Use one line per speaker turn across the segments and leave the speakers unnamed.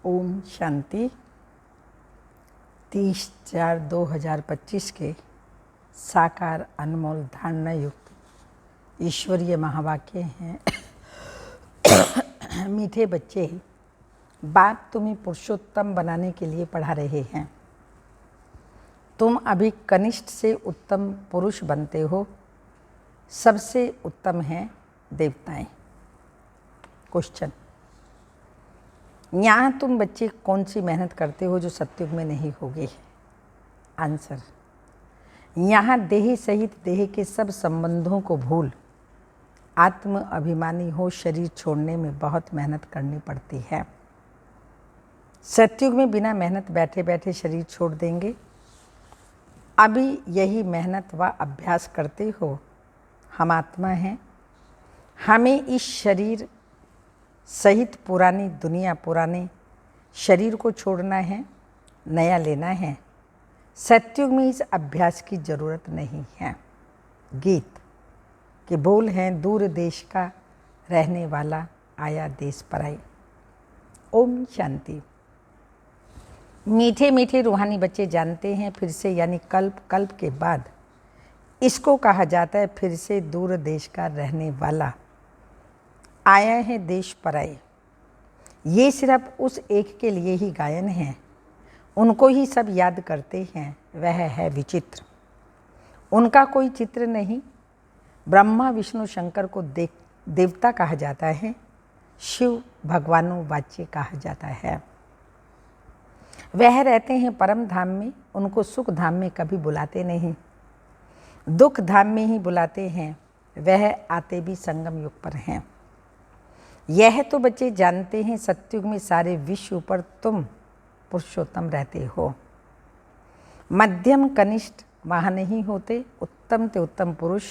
ओम शांति। 30/4/2025 के साकार अनमोल धारणा युक्त ईश्वरीय महावाक्य हैं। मीठे बच्चे, बाप तुम्हें पुरुषोत्तम बनाने के लिए पढ़ा रहे हैं। तुम अभी कनिष्ठ से उत्तम पुरुष बनते हो। सबसे उत्तम हैं देवताएं। क्वेश्चन: यहाँ तुम बच्चे कौन सी मेहनत करते हो जो सत्युग में नहीं होगी? आंसर: यहाँ देह सहित देह के सब संबंधों को भूल आत्म अभिमानी हो शरीर छोड़ने में बहुत मेहनत करनी पड़ती है। सत्युग में बिना मेहनत बैठे बैठे शरीर छोड़ देंगे। अभी यही मेहनत व अभ्यास करते हो। हम आत्मा हैं। हमें इस शरीर सहित पुरानी दुनिया, पुराने शरीर को छोड़ना है, नया लेना है। सत्युग में इस अभ्यास की जरूरत नहीं है। गीत के बोल हैं: दूर देश का रहने वाला आया देश पराई। ओम शांति। मीठे मीठे रूहानी बच्चे जानते हैं फिर से, यानी कल्प कल्प के बाद इसको कहा जाता है फिर से दूर देश का रहने वाला आया है देश पराई। ये सिर्फ उस एक के लिए ही गायन है। उनको ही सब याद करते हैं। वह है विचित्र। उनका कोई चित्र नहीं। ब्रह्मा विष्णु शंकर को देवता कहा जाता है। शिव भगवानों वाच्य कहा जाता है। वह रहते हैं परम धाम में। उनको सुख धाम में कभी बुलाते नहीं, दुख धाम में ही बुलाते हैं। वह आते भी संगम युग पर हैं। यह तो बच्चे जानते हैं सत्युग में सारे विश्व पर तुम पुरुषोत्तम रहते हो। मध्यम कनिष्ठ वहाँ नहीं होते। उत्तम ते उत्तम पुरुष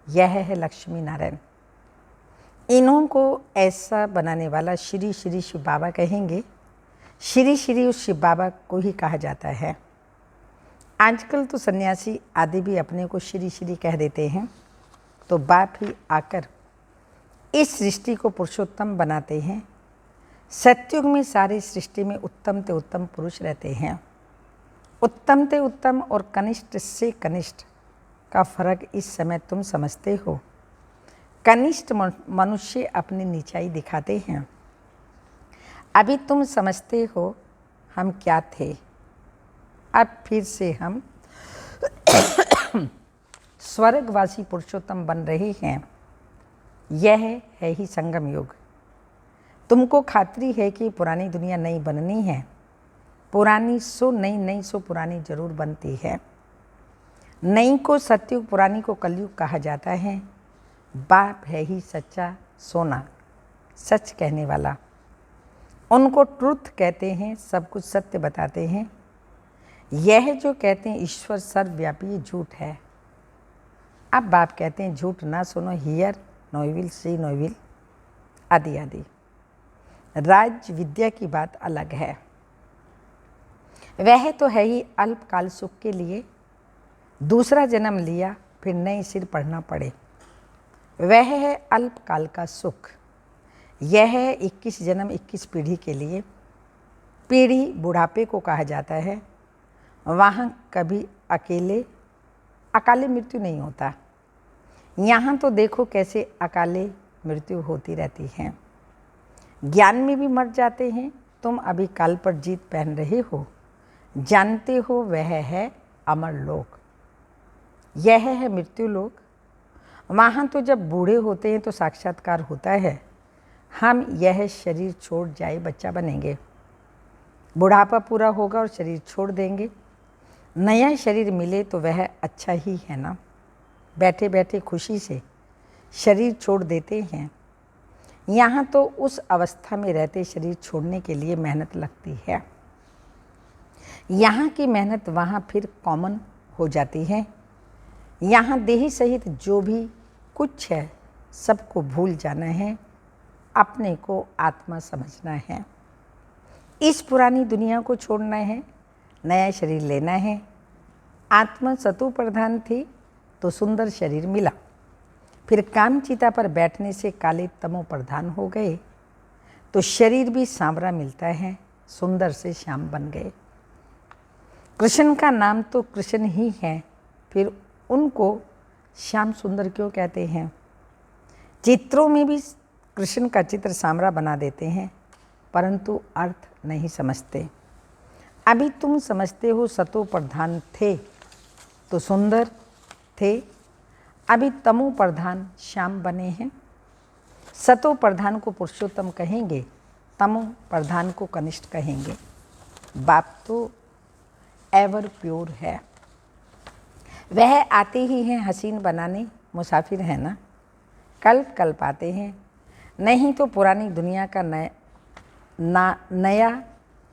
यह है लक्ष्मी नारायण। इन्हों को ऐसा बनाने वाला श्री श्री शिव बाबा कहेंगे। श्री श्री उस शिव बाबा को ही कहा जाता है। आजकल तो सन्यासी आदि भी अपने को श्री श्री कह देते हैं। तो बाप ही आकर इस सृष्टि को पुरुषोत्तम बनाते हैं। सत्युग में सारी सृष्टि में उत्तम ते उत्तम पुरुष रहते हैं। उत्तम ते उत्तम और कनिष्ठ से कनिष्ठ का फर्क इस समय तुम समझते हो। कनिष्ठ मनुष्य अपनी नीचाई दिखाते हैं। अभी तुम समझते हो हम क्या थे। अब फिर से हम स्वर्गवासी पुरुषोत्तम बन रहे हैं। यह है ही संगम युग। तुमको खात्री है कि पुरानी दुनिया नई बननी है। पुरानी सो नई, नई सो पुरानी जरूर बनती है। नई को सतयुग, पुरानी को कलयुग कहा जाता है। बाप है ही सच्चा सोना, सच कहने वाला। उनको ट्रुथ कहते हैं। सब कुछ सत्य बताते हैं। यह जो कहते हैं ईश्वर सर्वव्यापी, ये झूठ है। अब बाप कहते हैं झूठ ना सुनो। Hear no evil, see no evil, आदि आदि। राज विद्या की बात अलग है। वह तो है ही अल्पकाल सुख के लिए। दूसरा जन्म लिया फिर नए सिर पढ़ना पड़े। वह है अल्पकाल का सुख। यह है 21 जन्म 21 पीढ़ी के लिए। पीढ़ी बुढ़ापे को कहा जाता है। वहाँ कभी अकाले मृत्यु नहीं होता। यहाँ तो देखो कैसे अकाले मृत्यु होती रहती है। ज्ञान में भी मर जाते हैं। तुम अभी काल पर जीत पहन रहे हो। जानते हो वह है अमर लोक। यह है मृत्यु लोक। वहाँ तो जब बूढ़े होते हैं तो साक्षात्कार होता है। हम यह शरीर छोड़ जाए बच्चा बनेंगे। बुढ़ापा पूरा होगा और शरीर छोड़ देंगे। नया शरीर मिले तो वह अच्छा ही है ना। बैठे बैठे खुशी से शरीर छोड़ देते हैं। यहाँ तो उस अवस्था में रहते शरीर छोड़ने के लिए मेहनत लगती है। यहाँ की मेहनत वहाँ फिर कॉमन हो जाती है। यहाँ देह सहित जो भी कुछ है सबको भूल जाना है। अपने को आत्मा समझना है। इस पुरानी दुनिया को छोड़ना है, नया शरीर लेना है। आत्मा सतु प्रधान थी तो सुंदर शरीर मिला। फिर कामचिता पर बैठने से काले तमो प्रधान हो गए तो शरीर भी सांवरा मिलता है। सुंदर से श्याम बन गए। कृष्ण का नाम तो कृष्ण ही है, फिर उनको श्याम सुंदर क्यों कहते हैं? चित्रों में भी कृष्ण का चित्र सांवरा बना देते हैं, परंतु अर्थ नहीं समझते। अभी तुम समझते हो सतो प्रधान थे तो सुंदर थे, अभी तमो प्रधान श्याम बने हैं। सतो प्रधान को पुरुषोत्तम कहेंगे, तमो प्रधान को कनिष्ठ कहेंगे। बाप तो एवर प्योर है, वह आते ही हैं हसीन बनाने, मुसाफिर है ना, कल्प कल्प आते हैं। नहीं तो पुरानी दुनिया का नया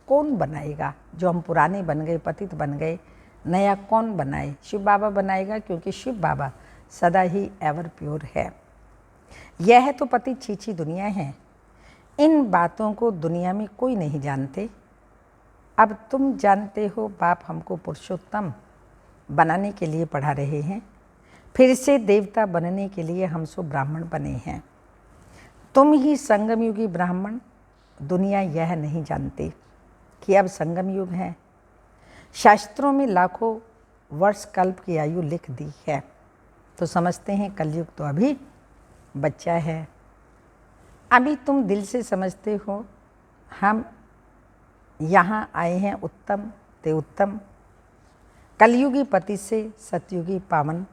कौन बनाएगा? जो हम पुराने बन गए, पतित बन गए, नया कौन बनाए? शिव बाबा बनाएगा, क्योंकि शिव बाबा सदा ही एवर प्योर है। यह तो पतित छीछी दुनिया है। इन बातों को दुनिया में कोई नहीं जानते। अब तुम जानते हो, बाप हमको पुरुषोत्तम बनाने के लिए पढ़ा रहे हैं, फिर से देवता बनने के लिए हम सो ब्राह्मण बने हैं। तुम ही संगम युगी ब्राह्मण। दुनिया यह नहीं जानती कि अब संगम युग है। शास्त्रों में लाखों वर्ष कल्प की आयु लिख दी है, तो समझते हैं कलयुग तो अभी बच्चा है। अभी तुम दिल से समझते हो हम यहाँ आए हैं उत्तम ते उत्तम, कलयुगी पति से सतयुगी पावन,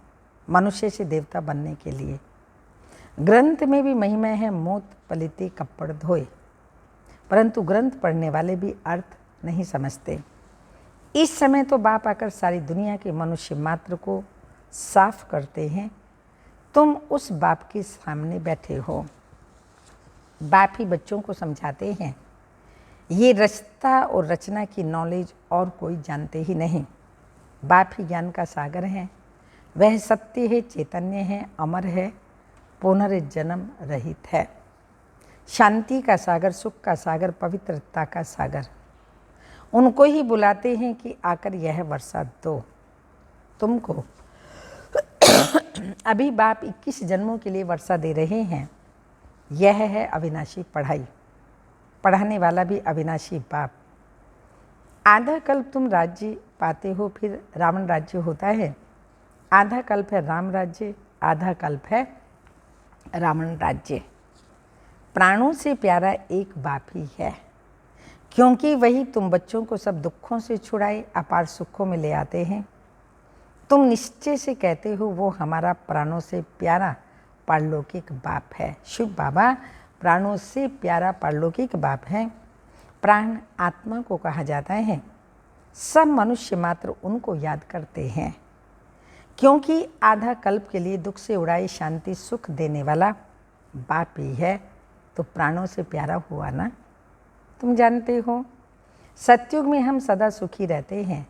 मनुष्य से देवता बनने के लिए। ग्रंथ में भी महिमा है मोत पलिते कपड़ धोए, परंतु ग्रंथ पढ़ने वाले भी अर्थ नहीं समझते। इस समय तो बाप आकर सारी दुनिया के मनुष्य मात्र को साफ करते हैं। तुम उस बाप के सामने बैठे हो। बाप ही बच्चों को समझाते हैं। ये रचता और रचना की नॉलेज और कोई जानते ही नहीं। बाप ही ज्ञान का सागर है। वह सत्य है, चैतन्य है, अमर है, पुनर्जन्म रहित है, शांति का सागर, सुख का सागर, पवित्रता का सागर। उनको ही बुलाते हैं कि आकर यह वर्षा दो तुमको। अभी बाप 21 जन्मों के लिए वर्षा दे रहे हैं। यह है अविनाशी पढ़ाई, पढ़ाने वाला भी अविनाशी बाप। आधा कल्प तुम राज्य पाते हो, फिर रावण राज्य होता है। आधा कल्प है राम राज्य, आधा कल्प है रावण राज्य। प्राणों से प्यारा एक बाप ही है, क्योंकि वही तुम बच्चों को सब दुखों से छुड़ाए अपार सुखों में ले आते हैं। तुम निश्चय से कहते हो वो हमारा प्राणों से प्यारा पारलौकिक बाप है। शिव बाबा प्राणों से प्यारा पारलौकिक बाप है। प्राण आत्मा को कहा जाता है। सब मनुष्य मात्र उनको याद करते हैं, क्योंकि आधा कल्प के लिए दुख से उड़ाए शांति सुख देने वाला बाप ही है, तो प्राणों से प्यारा हुआ ना। तुम जानते हो सतयुग में हम सदा सुखी रहते हैं,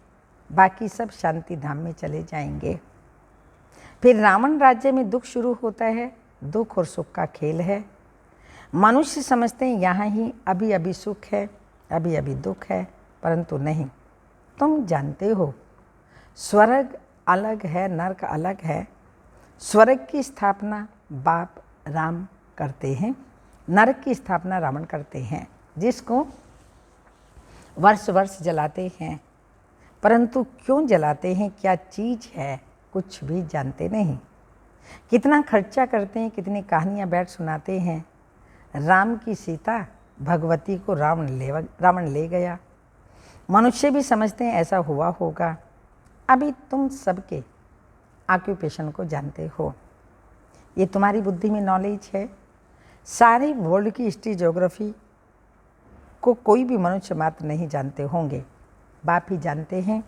बाकी सब शांति धाम में चले जाएंगे। फिर रावण राज्य में दुख शुरू होता है। दुख और सुख का खेल है। मनुष्य समझते हैं यहाँ ही अभी अभी सुख है, अभी अभी दुख है, परंतु नहीं। तुम जानते हो स्वर्ग अलग है, नरक अलग है। स्वर्ग की स्थापना बाप राम करते हैं, नरक की स्थापना रावण करते हैं, जिसको वर्ष वर्ष जलाते हैं। परंतु क्यों जलाते हैं, क्या चीज़ है, कुछ भी जानते नहीं। कितना खर्चा करते हैं, कितनी कहानियाँ बैठ सुनाते हैं। राम की सीता भगवती को रावण ले गया। मनुष्य भी समझते हैं ऐसा हुआ होगा। अभी तुम सबके ऑक्यूपेशन को जानते हो, ये तुम्हारी बुद्धि में नॉलेज है। सारे वर्ल्ड की हिस्ट्री ज्योग्राफी को कोई भी मनुष्य मात्र नहीं जानते होंगे, बाप ही जानते हैं।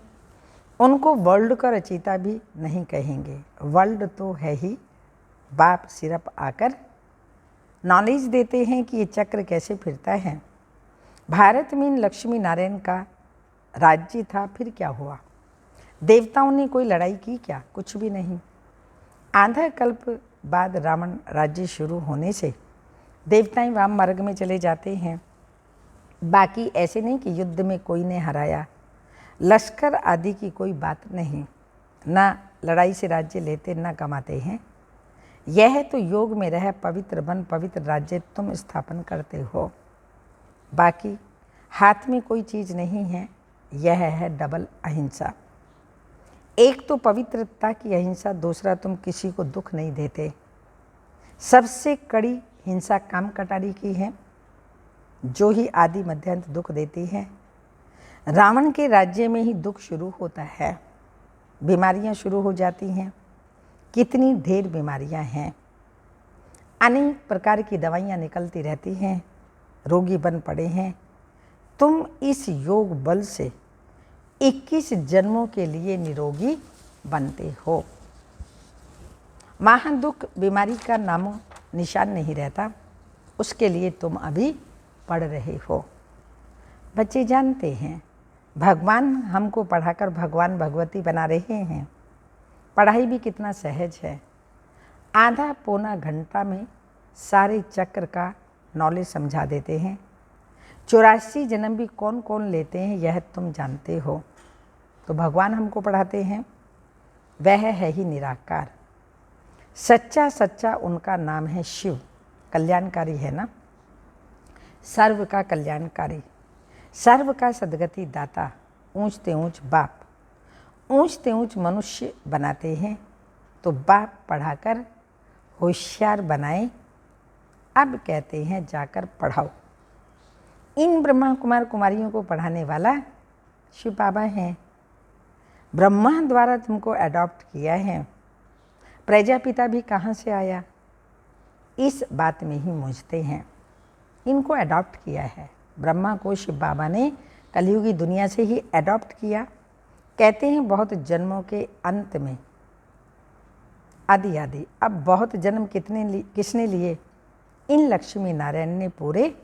उनको वर्ल्ड का रचयिता भी नहीं कहेंगे, वर्ल्ड तो है ही। बाप सिर्फ आकर नॉलेज देते हैं कि ये चक्र कैसे फिरता है। भारत में लक्ष्मी नारायण का राज्य था, फिर क्या हुआ? देवताओं ने कोई लड़ाई की क्या? कुछ भी नहीं। आधा कल्प बाद रावण राज्य शुरू होने से देवताएं वाम मार्ग में चले जाते हैं। बाकी ऐसे नहीं कि युद्ध में कोई ने हराया, लश्कर आदि की कोई बात नहीं। ना लड़ाई से राज्य लेते, ना कमाते हैं। यह तो योग में रह पवित्र बन पवित्र राज्य तुम स्थापन करते हो। बाकी हाथ में कोई चीज़ नहीं है, यह है डबल अहिंसा। एक तो पवित्रता की अहिंसा, दूसरा तुम किसी को दुख नहीं देते। सबसे कड़ी हिंसा काम कटारी की है, जो ही आदि मध्यांत दुख देती है। रावण के राज्य में ही दुख शुरू होता है, बीमारियां शुरू हो जाती हैं। कितनी ढेर बीमारियां हैं, अनेक प्रकार की दवाइयां निकलती रहती हैं, रोगी बन पड़े हैं। तुम इस योग बल से 21 जन्मों के लिए निरोगी बनते हो। महादुख बीमारी का नामो निशान नहीं रहता, उसके लिए तुम अभी पढ़ रहे हो। बच्चे जानते हैं भगवान हमको पढ़ाकर भगवान भगवती बना रहे हैं। पढ़ाई भी कितना सहज है, आधा पौना घंटा में सारे चक्र का नॉलेज समझा देते हैं। 84 जन्म भी कौन कौन लेते हैं यह तुम जानते हो। तो भगवान हमको पढ़ाते हैं, वह है ही निराकार। सच्चा सच्चा उनका नाम है शिव। कल्याणकारी है ना, सर्व का कल्याणकारी, सर्व का सद्गति दाता, ऊंचते ऊंच बाप, ऊंचते ऊंच मनुष्य बनाते हैं। तो बाप पढ़ाकर होशियार बनाए, अब कहते हैं जाकर पढ़ाओ। इन ब्रह्मा कुमार कुमारियों को पढ़ाने वाला शिव बाबा हैं। ब्रह्मा द्वारा तुमको अडॉप्ट किया है। प्रजापिता भी कहाँ से आया, इस बात में ही मूझते हैं। इनको अडॉप्ट किया है, ब्रह्मा को शिव बाबा ने कलयुगी दुनिया से ही अडॉप्ट किया। कहते हैं बहुत जन्मों के अंत में आदि आदि। अब बहुत जन्म किसने लिए? इन लक्ष्मी नारायण ने पूरे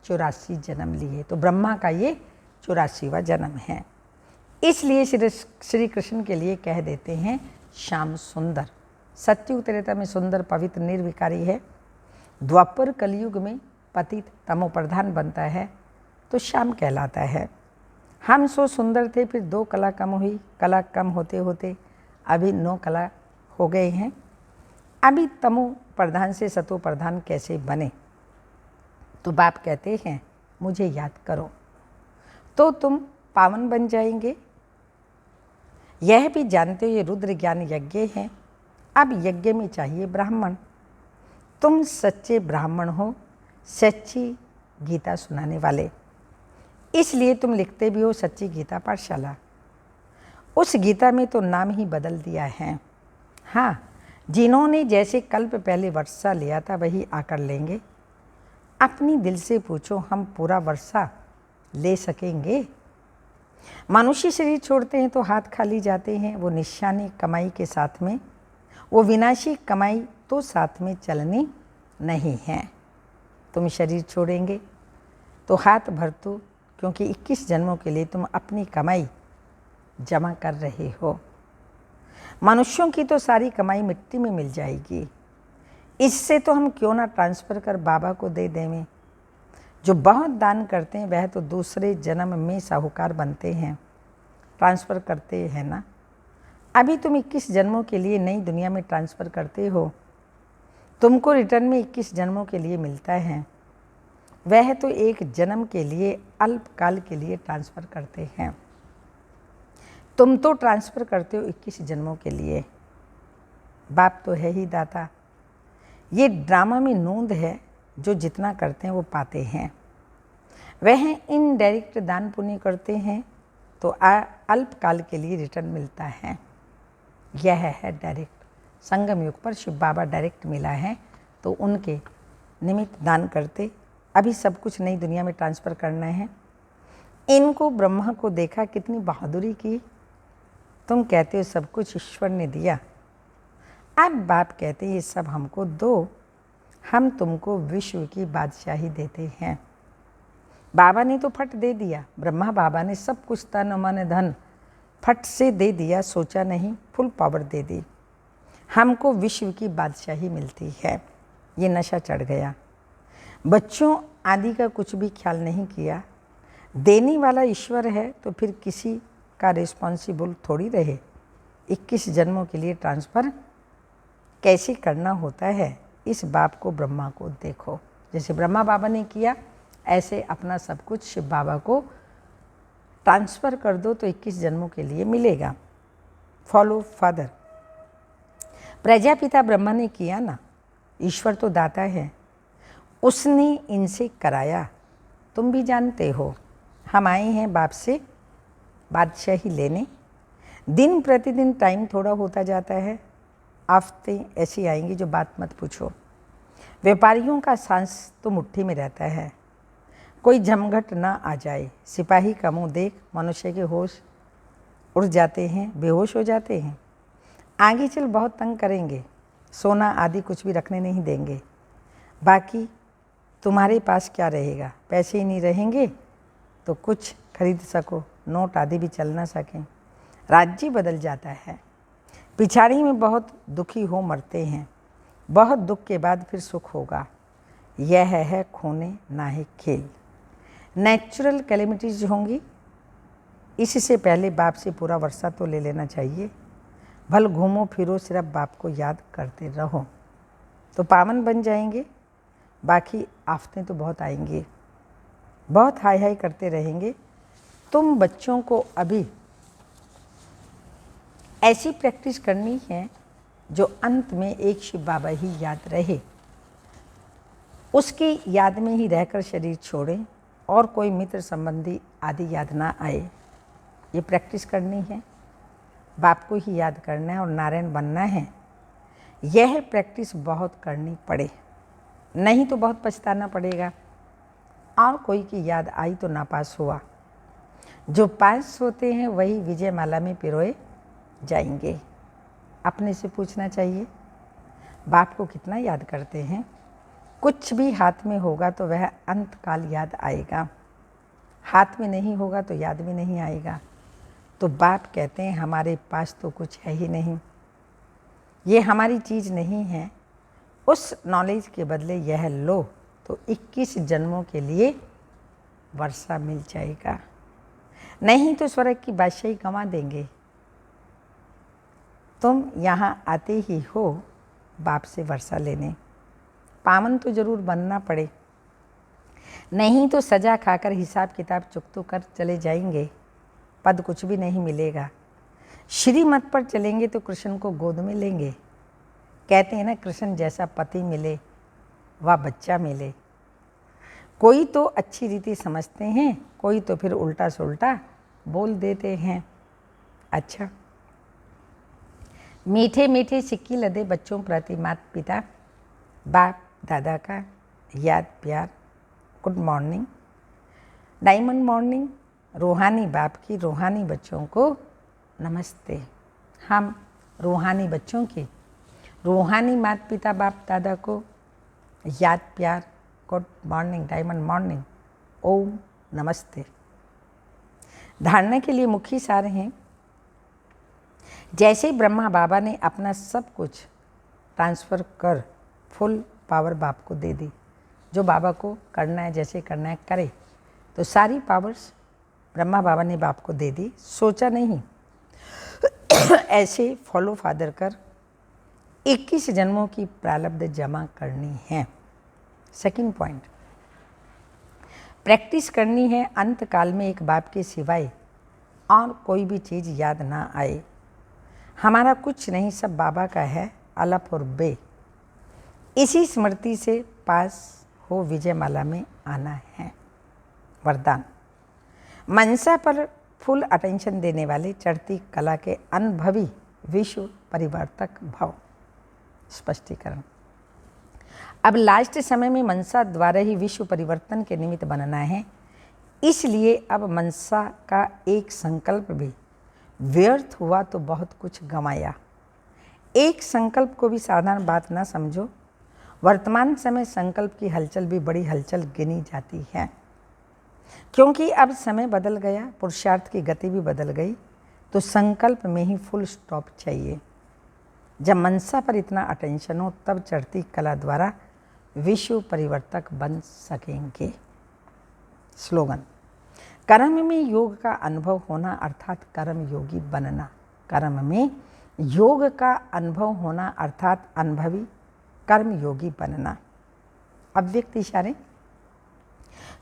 84 जन्म लिए। तो ब्रह्मा का ये 84वां जन्म है। इसलिए श्री कृष्ण के लिए कह देते हैं श्याम सुंदर। सत्ययुग त्रेता में सुंदर पवित्र निर्विकारी है, द्वापर कलयुग में पतित तमोप्रधान बनता है तो श्याम कहलाता है। हम सो सुंदर थे, फिर 2 कला कम हुई, कला कम होते होते अभी 9 कला हो गए हैं। अभी तमो प्रधान से सतो प्रधान कैसे बने? तो बाप कहते हैं मुझे याद करो तो तुम पावन बन जाएंगे। यह भी जानते हो ये रुद्र ज्ञान यज्ञ है। अब यज्ञ में चाहिए ब्राह्मण। तुम सच्चे ब्राह्मण हो, सच्ची गीता सुनाने वाले, इसलिए तुम लिखते भी हो सच्ची गीता पाठशाला। उस गीता में तो नाम ही बदल दिया है। हाँ, जिन्होंने जैसे कल्प पहले वर्षा लिया था वही आकर लेंगे। अपनी दिल से पूछो, हम पूरा वर्षा ले सकेंगे? मनुष्य शरीर छोड़ते हैं तो हाथ खाली जाते हैं, वो निशानी कमाई के साथ में, वो विनाशी कमाई तो साथ में चलनी नहीं है। तुम शरीर छोड़ेंगे तो हाथ भर दो, क्योंकि 21 जन्मों के लिए तुम अपनी कमाई जमा कर रहे हो। मनुष्यों की तो सारी कमाई मिट्टी में मिल जाएगी। इससे तो हम क्यों ना ट्रांसफ़र कर बाबा को दे देवें। जो बहुत दान करते हैं वह तो दूसरे जन्म में साहूकार बनते हैं, ट्रांसफ़र करते हैं ना। अभी तुम 21 जन्मों के लिए नई दुनिया में ट्रांसफ़र करते हो, तुमको रिटर्न में 21 जन्मों के लिए मिलता है। वह तो एक जन्म के लिए अल्पकाल के लिए ट्रांसफ़र करते हैं, तुम तो ट्रांसफ़र करते हो 21 जन्मों के लिए। बाप तो है ही दाता। ये ड्रामा में नोंद है, जो जितना करते हैं वो पाते हैं। वह इनडायरेक्ट दान पुण्य करते हैं तो अल्पकाल के लिए रिटर्न मिलता है। यह है डायरेक्ट। संगम युग पर शिव बाबा डायरेक्ट मिला है तो उनके निमित्त दान करते। अभी सब कुछ नई दुनिया में ट्रांसफ़र करना है। इनको ब्रह्मा को देखा, कितनी बहादुरी की। तुम कहते हो सब कुछ ईश्वर ने दिया। अब बाप कहते हैं ये सब हमको दो, हम तुमको विश्व की बादशाही देते हैं। बाबा ने तो फट दे दिया, ब्रह्मा बाबा ने सब कुछ तन मन धन फट से दे दिया, सोचा नहीं, फुल पावर दे दी। हमको विश्व की बादशाही मिलती है। ये नशा चढ़ गया। बच्चों आदि का कुछ भी ख्याल नहीं किया। देने वाला ईश्वर है तो फिर किसी का रिस्पॉन्सिबल थोड़ी रहे। 21 जन्मों के लिए ट्रांसफ़र कैसे करना होता है, इस बाप को ब्रह्मा को देखो। जैसे ब्रह्मा बाबा ने किया ऐसे अपना सब कुछ शिव बाबा को ट्रांसफ़र कर दो तो 21 जन्मों के लिए मिलेगा। Follow father. प्रजापिता ब्रह्मा ने किया ना, ईश्वर तो दाता है, उसने इनसे कराया। तुम भी जानते हो, हम आए हैं बाप से बादशाही लेने। दिन प्रतिदिन टाइम थोड़ा होता जाता है, आफतें ऐसी आएंगी जो बात मत पूछो। व्यापारियों का सांस तो मुट्ठी में रहता है, कोई जमघट ना आ जाए। सिपाही का मुंह देख मनुष्य के होश उड़ जाते हैं, बेहोश हो जाते हैं। आगे चल बहुत तंग करेंगे, सोना आदि कुछ भी रखने नहीं देंगे। बाकी तुम्हारे पास क्या रहेगा, पैसे ही नहीं रहेंगे तो कुछ खरीद सको, नोट आदि भी चल ना सकें। राज्य बदल जाता है। पिछाड़ी में बहुत दुखी हो मरते हैं, बहुत दुख के बाद फिर सुख होगा। यह है खोने ना है खेल। नेचुरल कैलेमिटीज होंगी, इससे पहले बाप से पूरा वर्षा तो ले लेना चाहिए। भल घूमो फिरो सिर्फ बाप को याद करते रहो तो पावन बन जाएंगे। बाकी आफतें तो बहुत आएंगी, बहुत हाय हाय करते रहेंगे। तुम बच्चों को अभी ऐसी प्रैक्टिस करनी है जो अंत में एक शिव बाबा ही याद रहे, उसकी याद में ही रहकर शरीर छोड़ें और कोई मित्र संबंधी आदि याद ना आए। ये प्रैक्टिस करनी है, बाप को ही याद करना है और नारायण बनना है। यह प्रैक्टिस बहुत करनी पड़े, नहीं तो बहुत पछताना पड़ेगा। और कोई की याद आई तो नापास हुआ। जो पास होते हैं वही विजय माला में पिरोए जाएंगे। अपने से पूछना चाहिए, बाप को कितना याद करते हैं। कुछ भी हाथ में होगा तो वह अंत काल याद आएगा, हाथ में नहीं होगा तो याद भी नहीं आएगा। तो बाप कहते हैं हमारे पास तो कुछ है ही नहीं, ये हमारी चीज़ नहीं है। उस नॉलेज के बदले यह लो तो 21 जन्मों के लिए वर्षा मिल जाएगा, नहीं तो स्वर्ग की बादशाही गंवा देंगे। तुम यहाँ आते ही हो बाप से वर्षा लेने, पावन तो जरूर बनना पड़े, नहीं तो सजा खाकर हिसाब किताब चुकतो कर चले जाएंगे। पद कुछ भी नहीं मिलेगा। श्रीमत पर चलेंगे तो कृष्ण को गोद में लेंगे। कहते हैं ना, कृष्ण जैसा पति मिले व बच्चा मिले। कोई तो अच्छी रीति समझते हैं, कोई तो फिर उल्टा सुल्टा बोल देते हैं। अच्छा, मीठे मीठे सिक्की लदे बच्चों प्रति माता पिता बाप दादा का याद प्यार, गुड मॉर्निंग, डायमंड मॉर्निंग। रूहानी बाप की रूहानी बच्चों को नमस्ते। हम रूहानी बच्चों की रूहानी माता पिता बाप दादा को याद प्यार, गुड मॉर्निंग, डायमंड मॉर्निंग, ओम नमस्ते। धारणा के लिए मुख्य सार हैं। जैसे ब्रह्मा बाबा ने अपना सब कुछ ट्रांसफ़र कर फुल पावर बाप को दे दी, जो बाबा को करना है जैसे करना है करे, तो सारी पावर्स ब्रह्मा बाबा ने बाप को दे दी, सोचा नहीं। ऐसे फॉलो फादर कर 21 जन्मों की प्रारब्ध जमा करनी है। सेकंड पॉइंट, प्रैक्टिस करनी है अंत काल में एक बाप के सिवाय और कोई भी चीज़ याद ना आए। हमारा कुछ नहीं, सब बाबा का है, अलफ और बे। इसी स्मृति से पास हो विजय माला में आना है। वरदान, मनसा पर फुल अटेंशन देने वाले चढ़ती कला के अनुभवी विश्व परिवर्तक भव। स्पष्टीकरण, अब लास्ट समय में मनसा द्वारा ही विश्व परिवर्तन के निमित्त बनना है, इसलिए अब मनसा का एक संकल्प भी व्यर्थ हुआ तो बहुत कुछ गंवाया। एक संकल्प को भी साधारण बात ना समझो। वर्तमान समय संकल्प की हलचल भी बड़ी हलचल गिनी जाती है, क्योंकि अब समय बदल गया, पुरुषार्थ की गति भी बदल गई, तो संकल्प में ही फुल स्टॉप चाहिए। जब मनसा पर इतना अटेंशन हो तब चढ़ती कला द्वारा विश्व परिवर्तक बन सकेंगे। स्लोगन, कर्म में योग का अनुभव होना अर्थात कर्म योगी बनना। कर्म में योग का अनुभव होना अर्थात अनुभवी कर्म योगी बनना। अव्यक्त इशारे,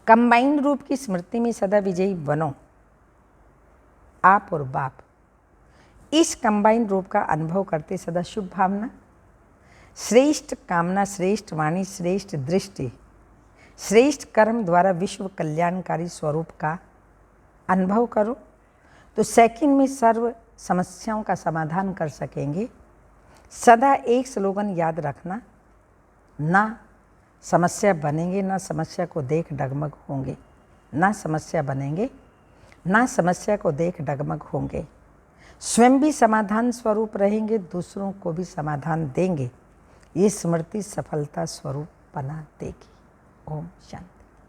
कंबाइंड रूप की स्मृति में सदा विजयी बनो। आप और बाप इस कंबाइंड रूप का अनुभव करते सदा शुभ भावना, श्रेष्ठ कामना, श्रेष्ठ वाणी, श्रेष्ठ दृष्टि, श्रेष्ठ कर्म द्वारा विश्व कल्याणकारी स्वरूप का अनुभव करो, तो सेकंड में सर्व समस्याओं का समाधान कर सकेंगे। सदा एक स्लोगन याद रखना, ना समस्या बनेंगे ना समस्या को देख डगमग होंगे, ना समस्या बनेंगे ना समस्या को देख डगमग होंगे। स्वयं भी समाधान स्वरूप रहेंगे, दूसरों को भी समाधान देंगे। ये स्मृति सफलता स्वरूप बना देगी। ओम शांति।